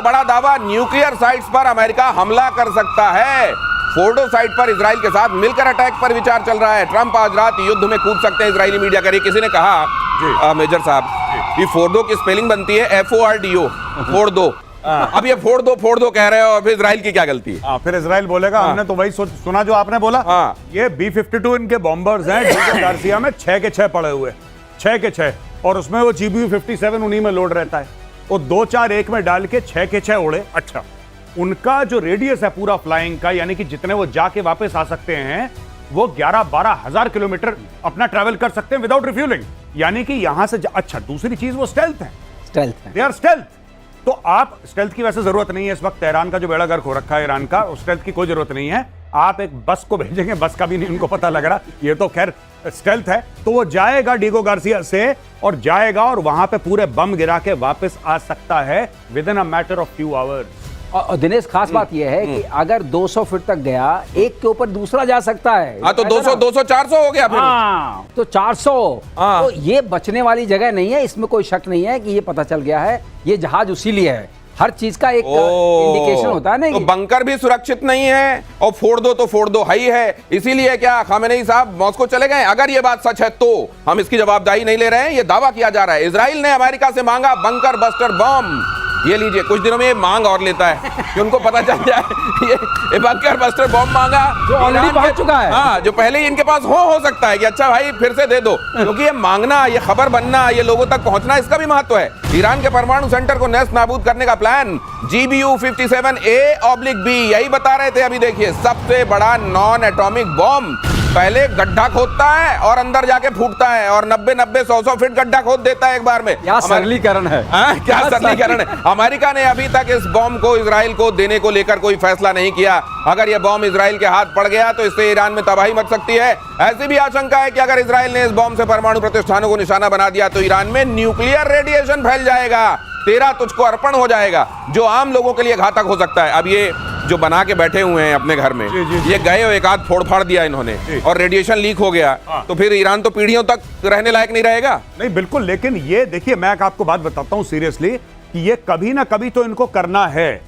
बड़ा दावा, nuclear sites पर अमेरिका हमला कर सकता है। फोर्डो साइट पर इजराइल के साथ मिलकर अटैक पर विचार चल रहा है। ट्रंप आज रात युद्ध में कूद सकते हैं, इजरायली मीडिया कह रही। किसी ने कहा मेजर साहब कि फोर्डो की स्पेलिंग बनती है FORDO, फोर्डो। अब ये फोड़ दो कह रहे हो, और फिर इजराइल की क्या गलती है? फिर इजराइल बोलेगा हमने तो वही सुना जो आपने बोला। ये B-52 इनके बॉम्बर्स हैं, डीगो गार्सिया में 6 के 6 पड़े हुए, 6 के 6, और उसमें वो GBU-57 उन्हीं में लोड रहता है। वो 2-4-1 में डाल के 6 के 6 उड़े। अच्छा, उनका जो रेडियस है पूरा फ्लाइंग का, यानी कि जितने वो जाके वापस आ सकते हैं, वो 11-12 हजार किलोमीटर अपना ट्रैवल कर सकते हैं विदाउट रिफ्यूलिंग। यानी कि यहां से अच्छा, दूसरी चीज वो स्टेल्थ है, दे आर स्टेल्थ। तो आप स्टेल्थ की वैसे जरूरत नहीं है इस वक्त। ईरान का जो बेड़ा गर्क हो रखा है ईरान का, उस स्टेल्थ की कोई जरूरत नहीं है। आप एक बस को भेजेंगे, बस का भी नहीं उनको पता लग रहा, ये तो खैर स्टेल्थ है। तो वो जाएगा डीगो गार्सिया से, और जाएगा और वहां पे पूरे बम गिरा के वापस आ सकता है with in a matter of few hours. और दिनेश, खास बात यह है कि अगर 200 फीट तक गया, एक के ऊपर दूसरा जा सकता है। हाँ, तो 200-400 हो गया फिर। हाँ, तो 400। तो ये बचने वाली जगह नहीं है, इसमें कोई शक नहीं है कि ये पता चल गया है ये जहाज उसी लिए है। हर चीज का एक इंडिकेशन होता है ना। तो बंकर भी सुरक्षित नहीं है, और फोड़ दो है ही है। इसीलिए क्या खामेनेई साहब मॉस्को चले गए? अगर ये बात सच है तो हम इसकी जवाबदारी नहीं ले रहे हैं, ये दावा किया जा रहा है। इजराइल ने अमेरिका से मांगा बंकर बस्टर बम। ये लीजिए, कुछ दिनों में ये मांग और लेता है कि उनको पता चल जाए ये बंकर बस्टर बॉम्ब मांगा जो ऑलरेडी पहुंच चुका है। हाँ, जो पहले ही इनके पास हो सकता है कि अच्छा भाई फिर से दे दो, क्योंकि ये मांगना, ये खबर बनना, ये लोगों तक पहुंचना, इसका भी महत्व है। ईरान के परमाणु सेंटर को नेस्त नाबूद करने का प्लान GBU-57A/B, यही बता रहे थे। अभी देखिए, सबसे बड़ा नॉन एटॉमिक बॉम्ब पहले गड्ढा खोदता है और अंदर जाके फूटता है, और 90-100 फीट गड्ढा खोद देता है एक बार में। क्या सरलीकरण है, क्या सरलीकरण है। अमेरिका ने अभी तक इस बॉम्ब को इजराइल को देने को लेकर कोई फैसला नहीं किया। अगर यह बॉम्ब इजराइल के हाथ पड़ गया तो इससे ईरान में तबाही मच सकती है। ऐसी भी आशंका है कि अगर इजराइल ने इस बॉम्ब से परमाणु प्रतिष्ठानों को निशाना बना दिया तो ईरान में न्यूक्लियर रेडिएशन फैल जाएगा, तेरा तुझको अर्पण हो जाएगा, जो आम लोगों के लिए घातक हो सकता है। अब ये जो बना के बैठे हुए हैं अपने घर में, ये गए और एक आध फोड़ फाड़ दिया इन्होंने, और रेडिएशन लीक हो गया, तो फिर ईरान तो पीढ़ियों तक रहने लायक नहीं रहेगा। नहीं, बिल्कुल। लेकिन ये देखिए, मैं आपको बात बताता हूं सीरियसली, कि ये कभी ना कभी तो इनको करना है।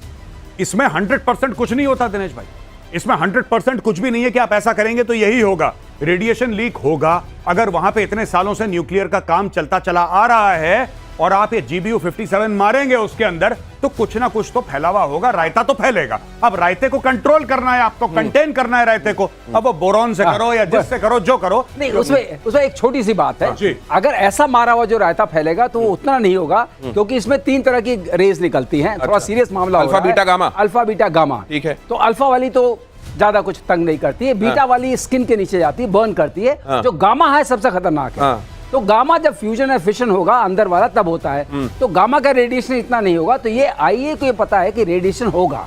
इसमें 100% कुछ नहीं होता दिनेश भाई, इसमें 100% कुछ भी नहीं है कि आप ऐसा करेंगे तो यही होगा। रेडिएशन लीक होगा। अगर वहां पे इतने सालों से न्यूक्लियर का काम चलता चला आ रहा है और आप ये GBU-57 मारेंगे उसके अंदर, तो कुछ ना कुछ तो फैलावा होगा, रायता तो फैलेगा। अब रायते को कंट्रोल करना है, आपको कंटेन करना है रायते को। अब वो बोरॉन से करो या जिससे करो, जो करो। नहीं, उसमें एक छोटी सी बात है। अगर ऐसा मारा हुआ जो रायता फैलेगा तो वो उतना नहीं होगा, क्योंकि इसमें 3 तरह की रेज निकलती हैं। थोड़ा सीरियस मामला alpha beta gamma. Alpha beta gamma, ठीक है। तो अल्फा वाली तो ज्यादा कुछ तंग नहीं करती है, बीटा वाली स्किन के नीचे जाती है, बर्न करती है। जो गामा है सबसे खतरनाक है। तो गामा जब फ्यूजन या फिशन होगा अंदर वाला, तब होता है। तो गामा का रेडिएशन इतना नहीं होगा। तो ये आईए को ये पता है कि रेडिएशन होगा।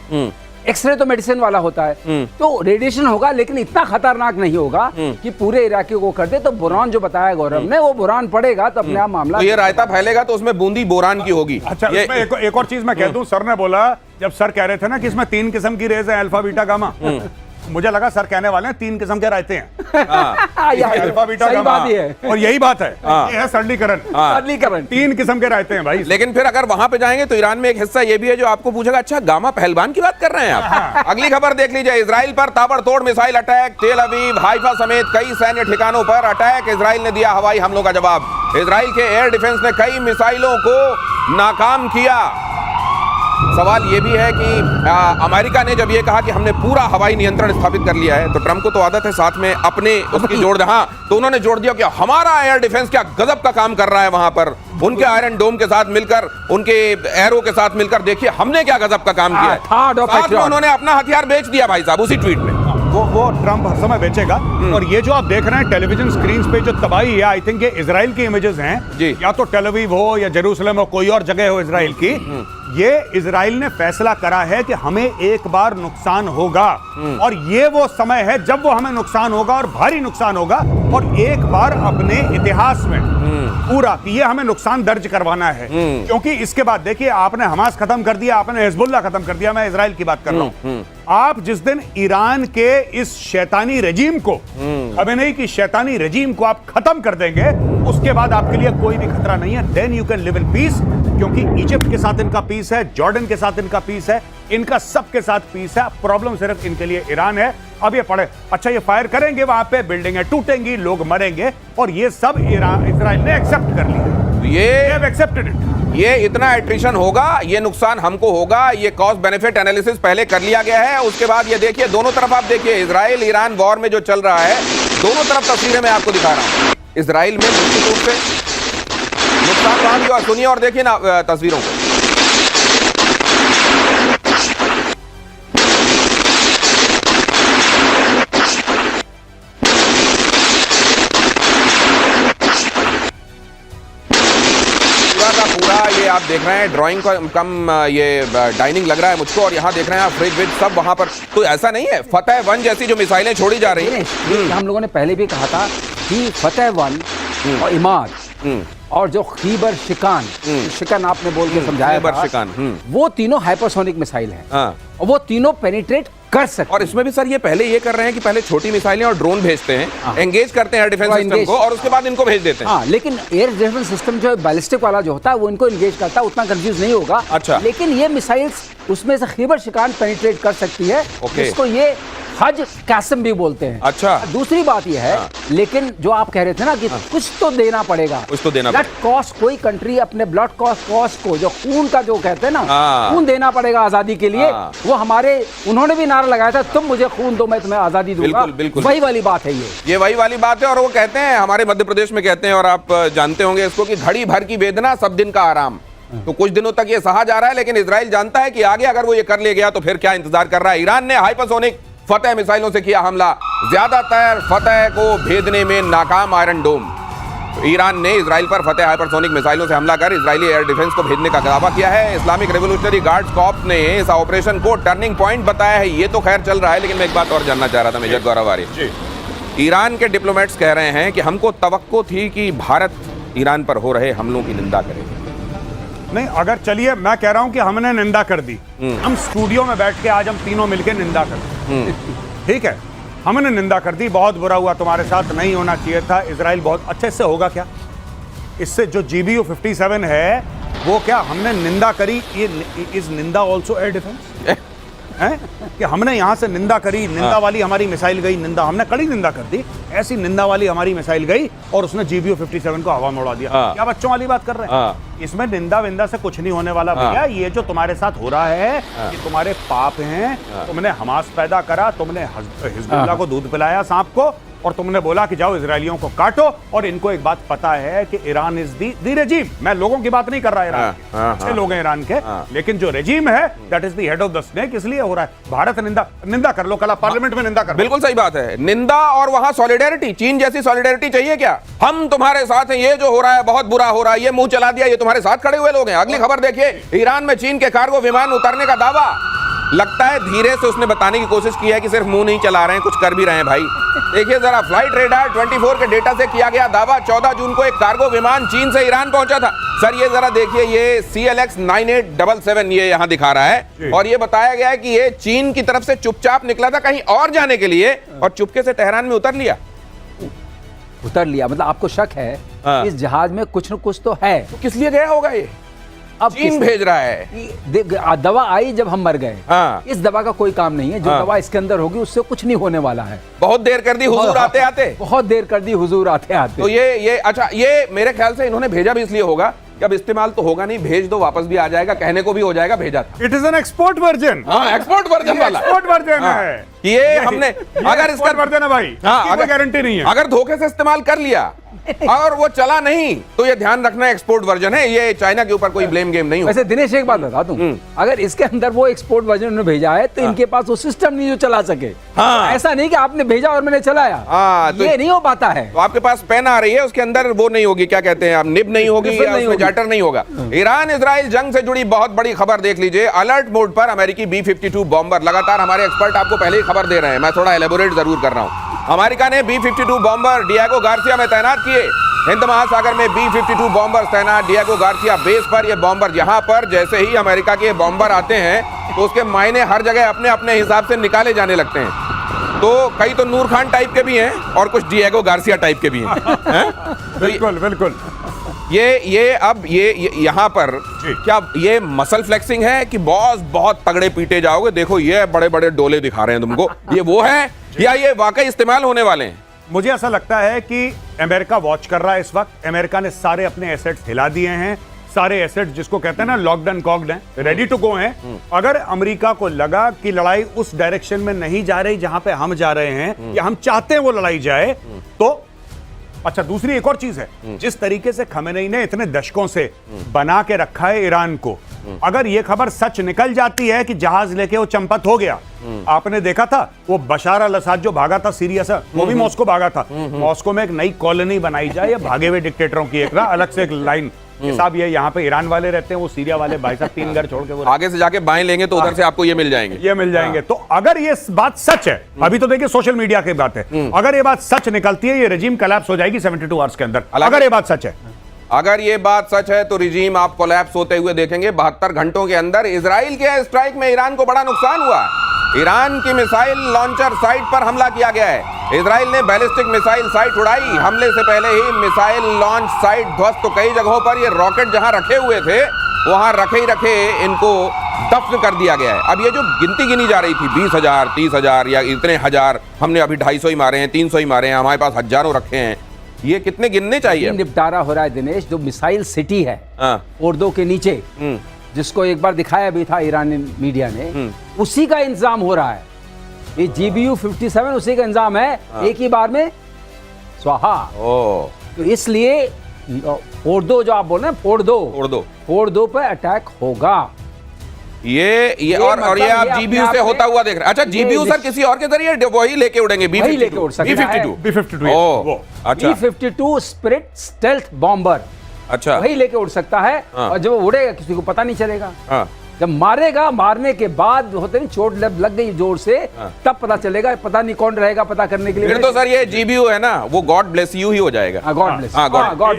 एक्सरे तो मेडिसिन वाला होता है, तो रेडिएशन होगा, लेकिन इतना खतरनाक नहीं होगा कि पूरे इराकियों को कर दे। तो बोरान जो बताया गौरव ने, वो बोरान पड़ेगा तो अपने आप मामला। तो ये रायता फैलेगा तो उसमें बूंदी बोरान की होगी। अच्छा, इसमें एक और चीज मैं कह दूं, सर ने बोला, जब सर कह रहे थे ना कि इसमें 3 किस्म की रेज है, अल्फा बीटा गामा, मुझे लगा सर कहने वाले हैं 3 किस्म के रायते हैं। अल्फा बीटा गामा, और यही बात है, ये है सरलीकरण। 3 किस्म के रायते हैं भाई। लेकिन फिर अगर वहां पे जाएंगे तो ईरान में एक हिस्सा ये भी है जो आपको पूछेगा, अच्छा गामा पहलवान की बात कर रहे हैं आप? अगली खबर देख लीजिए। इजराइल पर ताबड़तोड़ मिसाइल अटैक, तेल अवीव, हाइफा समेत कई सैन्य ठिकानों पर अटैक। इजराइल ने दिया हवाई हमलों का जवाब। इजराइल के एयर डिफेंस ने कई मिसाइलों को नाकाम किया। सवाल यह भी है कि अमेरिका ने जब ये कहा कि हमने पूरा हवाई नियंत्रण स्थापित कर लिया है, तो ट्रंप को तो आदत है साथ में अपने उसकी जोड़ दे। हाँ, तो उन्होंने जोड़ दिया कि हमारा एयर डिफेंस क्या गजब का काम कर रहा है वहां पर, उनके आयरन डोम के साथ मिलकर, उनके एरो के साथ मिलकर, देखिए हमने क्या गजब का काम किया है। साथ में उन्होंने अपना हथियार बेच दिया भाई साहब उसी ट्वीट में। वो ट्रंप हर समय बेचेगा। और ये जो आप देख रहे हैं टेलीविजन स्क्रीन पे जो तबाही है, आई थिंक ये इजराइल की इमेजेस हैं, या तो टेल अवीव हो या जेरूसलम हो, कोई और जगह हो इजराइल की। ये इजराइल ने फैसला करा है कि हमें एक बार नुकसान होगा, और ये वो समय है जब वो हमें नुकसान होगा, और भारी नुकसान होगा, और एक बार अपने इतिहास में पूरा कि ये हमें नुकसान दर्ज करवाना है। क्योंकि इसके बाद देखिए, आपने हमास खत्म कर दिया, आपने हिजबुल्लाह खत्म कर दिया, मैं इजराइल की बात कर रहा हूं। आप जिस दिन ईरान के इस शैतानी रजीम को, खमेनेई की शैतानी रजीम को आप खत्म कर देंगे, उसके बाद आपके लिए कोई भी खतरा नहीं है। Then you can live in peace, क्योंकि इजिप्ट के साथ इनका पीस है, जॉर्डन के साथ इनका पीस है, इनका सबके साथ पीस है। प्रॉब्लम सिर्फ इनके लिए ईरान है। अब ये पड़े, अच्छा ये फायर करेंगे, वहां पे बिल्डिंगें टूटेंगी, लोग मरेंगे, और ये सब इजराइल ने एक्सेप्ट कर लिया। ये एक्सेप्टेड इट। ये इतना एट्रिशन होगा, ये नुकसान हमको होगा, ये कॉस्ट बेनिफिट एनालिसिस पहले कर लिया गया है। उसके बाद ये देखिए, दोनों तरफ आप देखिए, इजराइल ईरान वॉर में जो चल रहा है, दोनों तरफ तस्वीरें मैं आपको दिखा रहा हूं। इजराइल में निश्चित रूप से नुकसान वहां भी, और सुनिए और देखिए ना तस्वीरों को। पूरा ये आप देख रहे हैं, ड्राइंग का कम ये डाइनिंग लग रहा है मुझको, और यहाँ देख रहे हैं आप फ्रिज विज सब वहां पर। तो ऐसा नहीं है, फतेह 1 जैसी जो मिसाइलें छोड़ी जा रही हैं, हम लोगों ने पहले भी कहा था कि फतेह 1 और इमाद और जो खीबर शिकान, शिकान आपने बोल के समझाया था, शिकान, वो तीनों हाइपरसोनिक मिसाइल हैं, और वो तीनों पेनिट्रेट कर सकते। और इसमें भी सर ये पहले ये कर रहे हैं कि पहले छोटी मिसाइलें और ड्रोन भेजते हैं, एंगेज करते हैं डिफेंस सिस्टम को, और उसके बाद इनको भेज देते हैं। हाँ, लेकिन एयर डिफेंस सिस्टम जो बैलिस्टिक वाला जो होता है वो इनको एंगेज करता है, उतना कंफ्यूज नहीं होगा। अच्छा। लेकिन ये मिसाइल्स उसमें से खीबर शिकान पेनिट्रेट कर सकती है, जिसको ये हज कैसम भी बोलते हैं। अच्छा। दूसरी बात यह है, लेकिन जो आप कह रहे थे ना कि कुछ तो देना पड़ेगा, कुछ तो देना ब्लड कॉस्ट, कोई कंट्री अपने ब्लड कॉस्ट को, जो खून का जो कहते हैं ना, खून देना पड़ेगा आजादी के लिए। वो हमारे, उन्होंने भी नारा लगाया था, तुम मुझे खून दो मैं तुम्हें आजादी दूंगा। बिल्कुल, बिल्कुल। वही वाली बात है ये वही वाली बात है। और वो कहते हैं, हमारे मध्य प्रदेश में कहते हैं, और आप जानते होंगे इसको, कि घड़ी भर की वेदना सब दिन का आराम। तो कुछ दिनों तक ये सहा जा रहा है, लेकिन इजराइल जानता है कि आगे अगर वो ये कर ले गया तो फिर क्या इंतजार कर रहा है। ईरान ने हाइपरसोनिक फतेह मिसाइलों से किया हमला, ज्यादातर फतेह को भेदने में नाकाम आयरन डोम। तो ईरान ने इजराइल पर फतेह हाइपरसोनिक मिसाइलों से हमला कर इजरायली एयर डिफेंस को भेजने का दावा किया है। इस्लामिक रेवोल्यूशनरी गार्ड्स कॉर्प्स ने इस ऑपरेशन को टर्निंग पॉइंट बताया है। ये तो खैर चल रहा है, लेकिन मैं एक बात और जानना चाह रहा था मेजर गौरव आर्य। ईरान के डिप्लोमेट्स कह रहे हैं कि हमको तवक्को थी कि भारत ईरान पर हो रहे हमलों की निंदा करेगा। नहीं, अगर चलिए मैं कह रहा हूं कि हमने निंदा कर दी, हम स्टूडियो में बैठ के आज हम तीनों मिलकर निंदा कर, ठीक है, हमने निंदा कर दी, बहुत बुरा हुआ, तुम्हारे साथ नहीं होना चाहिए था। इजराइल बहुत अच्छा, इससे होगा क्या? इससे जो GBU 57 है वो क्या हमने निंदा करी, ये इज निंदा ऑल्सो एयर डिफेंस है कि हमने यहां से निंदा करी, निंदा वाली हमारी मिसाइल गई, निंदा हमने कड़ी निंदा कर दी, ऐसी निंदा वाली हमारी मिसाइल गई और उसने GBU 57 को हवा में उड़ा दिया। क्या बच्चों वाली बात कर रहे हैं? इसमें निंदा विंदा से कुछ नहीं होने वाला भैया। ये जो तुम्हारे साथ हो रहा है ये तुम्हारे पाप हैं। तुमने हमास पैदा करा, तुमने हिजबुल्लाह को दूध पिलाया सांप को, और तुमने बोला कि जाओ इजरायलियों को काटो। और इनको एक बात पता है कि ईरान इज दी रेजिम। मैं लोगों की बात नहीं कर रहा, ईरान के अच्छे लोग हैं ईरान के, लेकिन जो रेजिम है that is the head of the snake, इसलिए हो रहा है। भारत निंदा कर लो, कल पार्लियामेंट में निंदा कर। बिल्कुल सही बात है, निंदा और वहां सॉलिडेरिटी। चीन जैसी सॉलिडेरिटी चाहिए क्या? हम तुम्हारे साथ हैं, ये जो हो रहा है बहुत बुरा हो रहा है, ये मुंह चला दिया, ये तुम्हारे साथ खड़े हुए लोग हैं। अगली खबर देखिए, ईरान में चीन के कार्गो विमान उतरने का दावा। लगता है धीरे से उसने बताने की कोशिश की है कि सिर्फ मुंह नहीं चला रहे हैं, कुछ कर भी रहे हैं भाई। देखिए जरा, फ्लाइट रेडार 24 के डेटा से किया गया दावा, 14 जून को एक कार्गो विमान चीन से ईरान पहुंचा था। सर ये जरा देखिए, ये CLX 9877 ये यहां दिखा रहा है, और ये बताया गया है कि ये चीन की तरफ से चुपचाप निकला था कहीं और जाने के लिए, और चुपके से तेहरान में उतर लिया। मतलब आपको शक है इस जहाज में कुछ न कुछ तो है। तो किस लिए गया होगा ये? अब चीन भेज रहा है। दवा आई जब हम मर गए। इस दवा का कोई काम नहीं है, जो दवा इसके अंदर होगी उससे कुछ नहीं होने वाला है। बहुत देर कर दी हुजूर आते आते, बहुत देर कर दी हुजूर आते आते। तो ये अच्छा, ये मेरे ख्याल से इन्होंने भेजा भी इसलिए होगा कि अब इस्तेमाल तो होगा नहीं, भेज दो वापस भी आ जाएगा, कहने को भी हो जाएगा भेजा था। It is an export version. हाँ, एक्सपोर्ट वर्जन वाला, एक्सपोर्ट वर्जन है ये। हमने अगर इसका वर्जन है भाई, अगर गारंटी नहीं है, अगर धोखे से इस्तेमाल कर लिया और वो चला नहीं, तो ये ध्यान रखना एक्सपोर्ट वर्जन है, ये चाइना के ऊपर कोई ब्लेम गेम नहीं हो। वैसे दिनेश एक बात बता दूं, अगर इसके अंदर वो एक्सपोर्ट वर्जन उन्होंने भेजा है तो इनके पास वो सिस्टम नहीं जो चला सके। ऐसा नहीं कि आपने भेजा और मैंने चलाया, तो ये नहीं हो पाता है। तो आपके पास पेन आ रही है, उसके अंदर वो नहीं होगी, क्या कहते हैं आप, निब नहीं होगी या उसमें जैटर नहीं होगा। ईरान इजराइल जंग से जुड़ी बहुत बड़ी खबर देख लीजिए। अलर्ट मोड पर अमेरिकी B-52 बॉम्बर। लगातार हमारे एक्सपर्ट आपको पहले ही खबर दे रहे हैं, मैं थोड़ा एलेबोरेट जरूर कर रहा हूं। अमेरिका ने B-52 बॉम्बर डिएगो गार्सिया में तैनात किए। हिंद महासागर में B-52 बॉम्बर तैनात डिएगो गार्सिया बेस पर। ये बॉम्बर यहाँ पर जैसे ही अमेरिका के बॉम्बर आते हैं तो उसके मायने हर जगह अपने अपने हिसाब से निकाले जाने लगते हैं। तो कई तो नूर खान टाइप के भी हैं और कुछ डिएगो गार्सिया टाइप के भी हैं। बिल्कुल बिल्कुल। ये अब यहाँ पर क्या ये मसल फ्लेक्सिंग है कि बॉस बहुत तगड़े पीटे जाओगे, देखो ये बड़े बड़े डोले दिखा रहे हैं तुमको, ये वो है या ये वाकई इस्तेमाल होने वाले हैं? मुझे ऐसा लगता है कि अमेरिका वॉच कर रहा है इस वक्त। अमेरिका ने सारे अपने एसेट्स हिला दिए हैं, सारे एसेट्स जिसको कहते हैं ना लॉक्ड एंड कॉक्ड हैं, रेडी टू गो हैं। अगर अमेरिका को लगा कि लड़ाई उस डायरेक्शन में नहीं जा रही जहां पे हम जा रहे हैं या हम चाहते हैं वो लड़ाई जाए, तो अच्छा दूसरी एक और चीज है, जिस तरीके से खमेनेई ने इतने दशकों से बना के रखा है ईरान को, अगर ये खबर सच निकल जाती है कि जहाज लेके वो चंपत हो गया, आपने देखा था वो बशार अल असद जो भागा था सीरिया से, वो भी मॉस्को भागा था। मॉस्को में एक नई कॉलोनी बनाई जाए या भागे हुए डिक्टेटरों की एक ना अलग से एक लाइन, साहब ये यहाँ पे ईरान वाले रहते हैं, वो सीरिया वाले भाई साहब 3 घर छोड़ के वो आगे से जाके बाएं लेंगे तो उधर से आपको ये मिल जाएंगे, तो अगर ये बात सच है, अभी तो देखिए सोशल मीडिया की बात है, अगर ये बात सच निकलती है ये रेजिम कोलैप्स हो जाएगी 72 आवर्स के अंदर। अगर ये बात सच है, अगर ये बात सच है तो रिजीम आप कोलैप्स होते हुए देखेंगे 72 घंटों के अंदर। इजराइल के स्ट्राइक में ईरान को बड़ा नुकसान हुआ है। ईरान की मिसाइल लॉन्चर साइट पर हमला किया गया है। इजराइल ने बैलिस्टिक मिसाइल साइट उड़ाई। हमले से पहले ही मिसाइल लॉन्च साइट ध्वस्त, तो कई जगहों पर ये रॉकेट जहां रखे हुए थे वहां रखे ही रखे इनको दफ्न कर दिया गया है। अब ये जो गिनती गिनी जा रही थी 20,000 30,000 या इतने हजार, हमने अभी 250 ही मारे हैं, 300 ही मारे हैं, हमारे पास हजारों रखे हैं, ये कितने गिनने चाहिए? निपटारा हो रहा है दिनेश। जो मिसाइल सिटी है ओर्दो के नीचे, जिसको एक बार दिखाया भी था ईरानी मीडिया ने, उसी का इंतजाम हो रहा है। ये GBU-57 उसी का इंतजाम है, एक ही बार में स्वाहा। तो इसलिए फोर्दो जो आप बोल रहे हैं, फोर्दो पे अटैक होगा। ये और ये आप जीबीयू से होता हुआ देख रहे हैं। अच्छा जीबीयू सर किसी और के जरिए वही लेके उड़ेंगे? B-52 स्पिरिट स्टेल्थ बॉम्बर, अच्छा वही लेके उड़ सकता है। और जब वो उड़ेगा किसी को पता नहीं चलेगा। जब मारेगा, मारने के बाद होते नहीं चोट लग गई जोर से, तब पता चलेगा। पता नहीं कौन रहेगा पता करने के लिए। फिर तो सर ये जीबीयू है ना, वो गॉड ब्लेस यू ही हो जाएगा। God bless.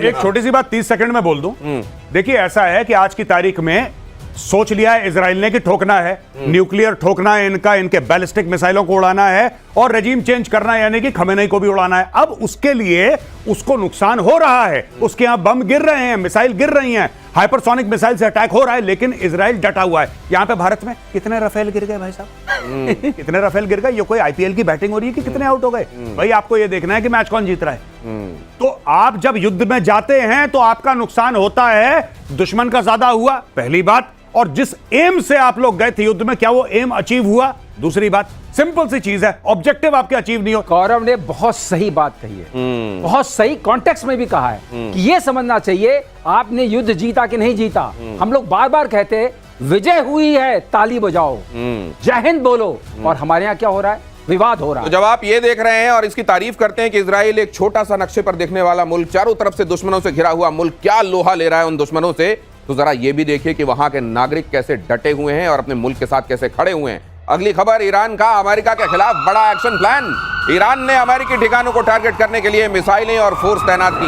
एक छोटी सी बात 30 सेकंड में बोल दूं। देखिए ऐसा है कि आज की तारीख में सोच लिया है इजराइल ने कि ठोकना है, न्यूक्लियर ठोकना है इनका, इनके बैलिस्टिक मिसाइलों को उड़ाना है और रेजिम चेंज करना है, यानी कि खमेनेई को भी उड़ाना है। अब उसके लिए उसको नुकसान हो रहा है, उसके यहां बम गिर रहे हैं, मिसाइल गिर रही हैं, हाइपरसोनिक मिसाइल से अटैक हो रहा है, लेकिन इजराइल डटा हुआ है। यहां पे भारत में कितने राफेल गिर गए भाई साहब? कितने राफेल गिर गए? ये कोई आईपीएल की बैटिंग हो रही है कि कितने आउट हो गए? भाई आपको ये देखना है कि मैच कौन जीत रहा है। तो आप जब युद्ध में जाते हैं तो आपका नुकसान होता है, दुश्मन का ज्यादा हुआ, पहली बात। और जिस एम से आप लोग गए थे युद्ध में, क्या वो एम अचीव हुआ? दूसरी बात, सिंपल सी चीज है, ऑब्जेक्टिव आपके अचीव नहीं हो। गौरव ने बहुत सही बात कही है, बहुत सही कॉन्टेक्स्ट में भी कहा है कि ये समझना चाहिए आपने युद्ध जीता कि नहीं जीता। हम लोग बार बार कहते हैं विजय हुई है, ताली बजाओ, जय हिंद बोलो, और हमारे यहाँ क्या हो रहा है? विवाद हो रहा है। तो जब आप ये देख रहे हैं और इसकी तारीफ करते हैं कि इजराइल एक छोटा सा नक्शे पर देखने वाला मुल्क, चारों तरफ से दुश्मनों से घिरा हुआ मुल्क, क्या लोहा ले रहा है उन दुश्मनों से, तो जरा ये भी देखिए कि वहां के नागरिक कैसे डटे हुए हैं और अपने मुल्क के साथ कैसे खड़े हुए हैं। अगली खबर, ईरान का अमेरिका के खिलाफ बड़ा एक्शन प्लान। ईरान ने अमेरिकी ठिकानों को टारगेट करने के लिए मिसाइलें और फोर्स तैनात की।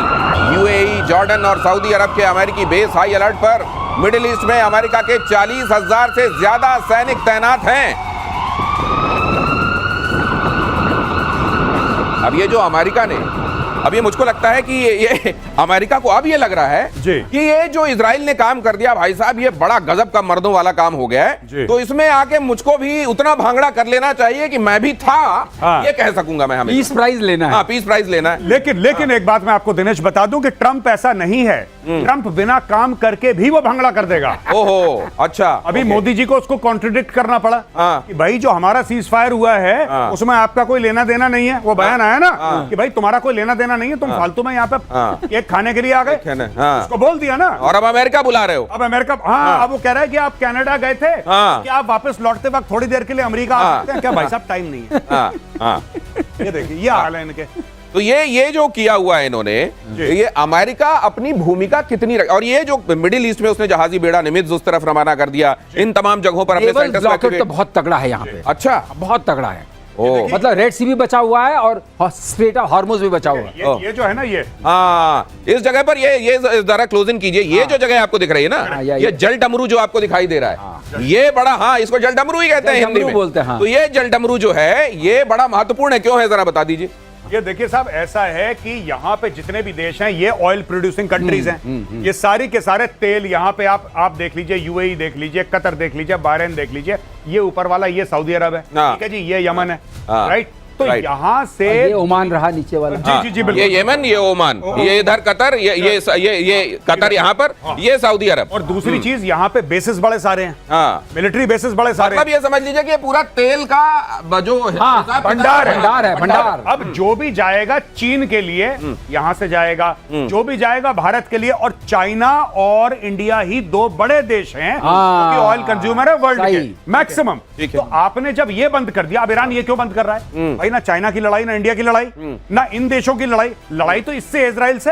यूएई, जॉर्डन और सऊदी अरब के अमेरिकी बेस हाई अलर्ट पर। मिडिल ईस्ट में अमेरिका के 40,000 से ज्यादा सैनिक तैनात हैं। अब ये जो अमेरिका ने, अब ये मुझको लगता है कि ये अमेरिका को अब ये लग रहा है कि ये जो इजराइल ने काम कर दिया भाई साहब, ये बड़ा गजब का मर्दों वाला काम हो गया है, तो इसमें आके मुझको भी उतना भांगड़ा कर लेना चाहिए कि मैं भी था, ये कह सकूंगा मैं। हमें पीस प्राइज लेना है। पीस प्राइज लेना है। लेकिन एक बात मैं आपको दिनेश बता दूं कि ट्रंप ऐसा नहीं है। ट्रंप बिना काम करके भी वो भांगड़ा कर देगा। ओहो, अच्छा। अभी मोदी जी को उसको कॉन्ट्रडिक्ट करना पड़ा कि भाई जो हमारा सीज फायर हुआ है उसमें आपका कोई लेना देना नहीं है। वो बयान आया ना कि भाई तुम्हारा कोई लेना देना नहीं है, तुम फालतू में यहाँ पे केक खाने के लिए आ गए, उसको बोल दिया ना। और अब अमेरिका बुला रहे हो। अब अमेरिका, अब वो कह रहा है कि आप कनाडा गए थे, कि आप वापस लौटते वक्त थोड़ी देर के लिए अमेरिका आ सकते हैं क्या? भाई साहब टाइम नहीं है। ये देखिए ये हाल है इनके। तो ये जो किया हुआ है इन्होंने, ये अमेरिका अपनी भूमिका कितनी और ये जो मिडिल ईस्ट में उसने जहाजी बेड़ा निमित्ज उस तरफ रवाना कर दिया, इन तमाम जगहों पर अपने सेंटर्स तो बहुत तगड़ा है यहाँ पे। अच्छा, बहुत तगड़ा है। मतलब रेड सी भी बचा हुआ है और स्ट्रेट ऑफ हॉर्मुज भी बचा हुआ है। ये जो है ना, ये हाँ, इस जगह पर ये जरा क्लोज इन कीजिए। ये जो जगह आपको दिख रही है ना, ये जल डमरू जो आपको दिखाई दे रहा है, ये बड़ा, हाँ, इसको जल डमरू ही कहते हैं हिंदी में, बोलते हैं। तो ये जल डमरू जो है ये बड़ा महत्वपूर्ण है, क्यों है जरा बता दीजिए। ये देखिए साहब, ऐसा है कि यहाँ पे जितने भी देश हैं ये ऑयल प्रोड्यूसिंग कंट्रीज हैं। ये सारी के सारे तेल यहाँ पे आप देख लीजिए, यूएई देख लीजिए, कतर देख लीजिए, बहरीन देख लीजिए, ये ऊपर वाला ये सऊदी अरब है, ठीक है जी, ये यमन है, राइट। तो यहाँ से ये ओमान रहा नीचे वाला, जी जी जी बिल्कुल, ये यमन, ये ओमान, ये इधर कतर, ये कतर यहाँ पर, ये सऊदी अरब। और दूसरी चीज, यहाँ पे बेसिस बड़े सारे हैं, हाँ, मिलिट्री बेसिस बड़े सारे हैं। मतलब ये समझ लीजिए कि ये पूरा तेल का जो भंडार है, भंडार। अब जो भी जाएगा चीन के लिए यहाँ से जाएगा, जो भी जाएगा भारत के लिए, और चाइना और इंडिया ही दो बड़े देश हैं क्योंकि ऑयल कंज्यूमर है वर्ल्ड के मैक्सिमम। तो आपने जब ये बंद कर दिया, अब ईरान ये क्यों बंद कर रहा है भाई? ना चाइना की लड़ाई, ना इंडिया की लड़ाई, ना इन देशों की लड़ाई तो इससे इजराइल से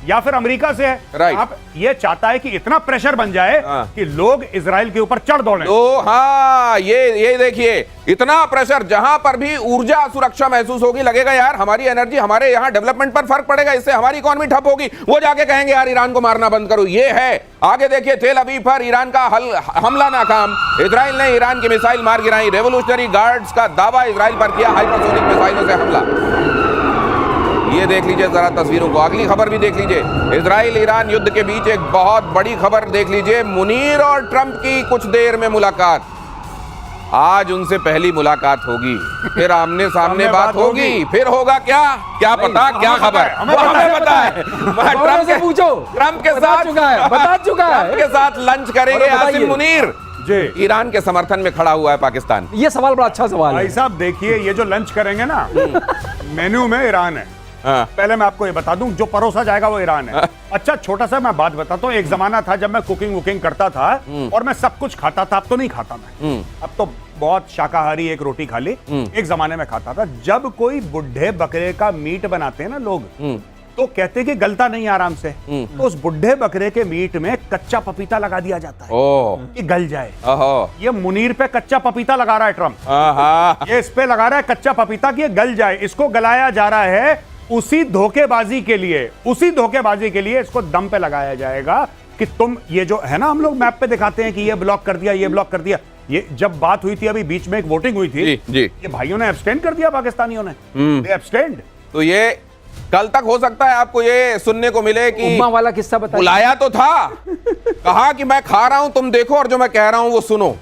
या फिर अमेरिका से है। आप ये चाहता है कि इतना प्रेशर बन जाए कि लोग इजराइल के ऊपर चढ़ दौड़े। तो हाँ, ये देखिए, इतना प्रेशर, जहां पर भी ऊर्जा सुरक्षा महसूस होगी, लगेगा यार हमारी एनर्जी, हमारे यहाँ डेवलपमेंट पर फर्क पड़ेगा, इससे हमारी इकोनॉमी ठप होगी, वो जाके कहेंगे यार ईरान को मारना बंद करो। ये है आगे देखिए, तेल अवीव पर ईरान का हमला नाकाम, इजराइल ने ईरान की मिसाइल मार गिराई, रेवोल्यूशनरी गार्ड्स का दावा इजराइल पर किया हाइपरसोनिक मिसाइलों से हमला। ये देख लीजिए जरा तस्वीरों को, अगली खबर भी देख लीजिए, इजराइल ईरान युद्ध के बीच एक बहुत बड़ी खबर देख लीजिए, मुनीर और ट्रंप की कुछ देर में मुलाकात। आज उनसे पहली मुलाकात होगी, फिर आमने सामने बात होगी, फिर होगा क्या पता, क्या खबर हमें पता है। ट्रंप से पूछो, ट्रंप के साथ बता चुका है, ट्रंप के साथ लंच करेंगे आसिम मुनीर। जी, ईरान के समर्थन में खड़ा हुआ है पाकिस्तान। ये सवाल बड़ा अच्छा सवाल है भाई साहब। देखिए, ये जो लंच करेंगे ना, मेन्यू में ईरान है। पहले मैं आपको ये बता दूं, जो परोसा जाएगा वो ईरान है। अच्छा, छोटा सा मैं बात बताता हूँ। एक जमाना था जब मैं कुकिंग करता था और मैं सब कुछ खाता था, अब तो नहीं खाता मैं, अब तो बहुत शाकाहारी, एक रोटी खा ली। एक जमाने में खाता था। जब कोई बुढ़े बकरे का मीट बनाते हैं ना लोग, तो कहते कि गलता नहीं आराम से, तो उस बुढ़े बकरे के मीट में कच्चा पपीता लगा दिया जाता है कि गल जाए। ये मुनीर पे कच्चा पपीता लगा रहा है ट्रंप, ये इस पे लगा रहा है कच्चा पपीता कि ये गल जाए। इसको गलाया जा रहा है उसी धोखेबाजी के लिए इसको दम पे लगाया जाएगा कि तुम, ये जो है ना, हम लोग मैप पे दिखाते हैं कि ये ब्लॉक कर दिया, ये ब्लॉक कर दिया। ये जब बात हुई थी, अभी बीच में एक वोटिंग हुई थी, जी। ये भाइयों ने एब्सटेंड कर दिया, पाकिस्तानियों ने एब्सटेंड। तो ये कल तक हो सकता है आपको ये सुनने को मिले कि उम्मा वाला किस्सा बताइए। बुलाया तो था, कहा कि मैं खा रहा हूं, तुम देखो, और जो मैं कह रहा हूं वो सुनो।